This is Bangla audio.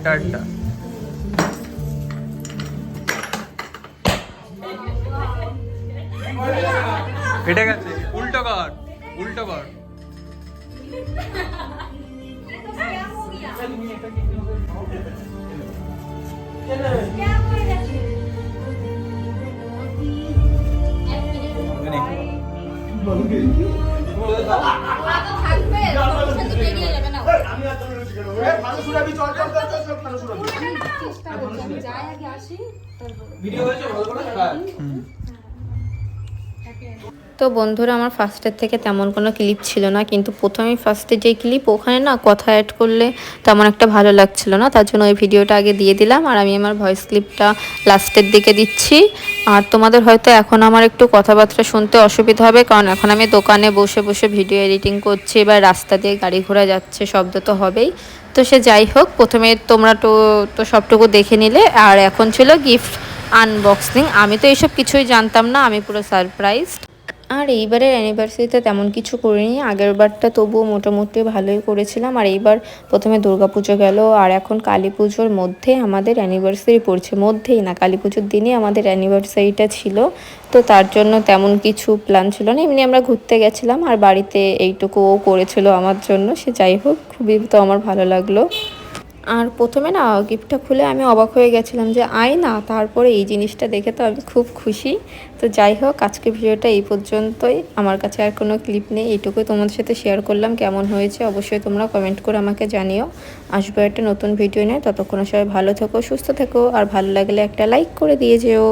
টাটা। এটা গেছে, উল্টো কর, উল্টো কর। তো বন্ধুরা, আমার ফার্স্টের থেকে তেমন কোনো ক্লিপ ছিল না, কিন্তু প্রথমেই ফার্স্টে যে ক্লিপ, ওখানে না কথা অ্যাড করলে তেমন একটা ভালো লাগছিল না, তার জন্য ওই ভিডিওটা আগে দিয়ে দিলাম। আর আমি আমার ভয়েস ক্লিপটা লাস্টের দিকে দিচ্ছি। আর তোমাদের হয়তো এখন আমার একটু কথাবার্তা শুনতে অসুবিধা হবে, কারণ এখন আমি দোকানে বসে বসে ভিডিও এডিটিং করছি, এবার রাস্তা দিয়ে গাড়ি ঘোড়া যাচ্ছে, শব্দ তো হবেই। তো সে যাই হোক, প্রথমে তোমরা তো সবটুকু দেখে নিলে। আর এখন ছিল গিফট আনবক্সিং। আমি তো এইসব কিছুই জানতাম না, আমি পুরো সারপ্রাইজ। আর এইবারের অ্যানিভার্সারিতে তেমন কিছু করিনি, আগের বারটা তবুও মোটামুটি ভালোই করেছিলাম। আর এইবার প্রথমে দুর্গাপুজো গেল, আর এখন কালী পুজোর মধ্যে আমাদের অ্যানিভার্সারি পড়ছে, মধ্যেই না, কালী পুজোর দিনই আমাদের অ্যানিভার্সারিটা ছিল। তো তার জন্য তেমন কিছু প্ল্যান ছিল না, এমনি আমরা ঘুরতে গেছিলাম। আর বাড়িতে এইটুকুও করেছিল আমার জন্য, সে যাই হোক, খুবই তো আমার ভালো লাগলো। আর প্রথমে না গিফটটা খুলে আমি অবাক হয়ে গেছিলাম যে আয়না, তারপরে এই জিনিসটা দেখে তো আমি খুব খুশি। তো যাই হোক, আজকে ভিডিওটা এই পর্যন্তই, আমার কাছে আর কোনো ক্লিপ নেই, এইটুকুই তোমাদের সাথে শেয়ার করলাম। কেমন হয়েছে অবশ্যই তোমরা কমেন্ট করে আমাকে জানিও। আসবো একটা নতুন ভিডিও নিয়ে, ততক্ষণ সবাই ভালো থেকো, সুস্থ থেকো, আর ভালো লাগলে একটা লাইক করে দিয়ে যেও।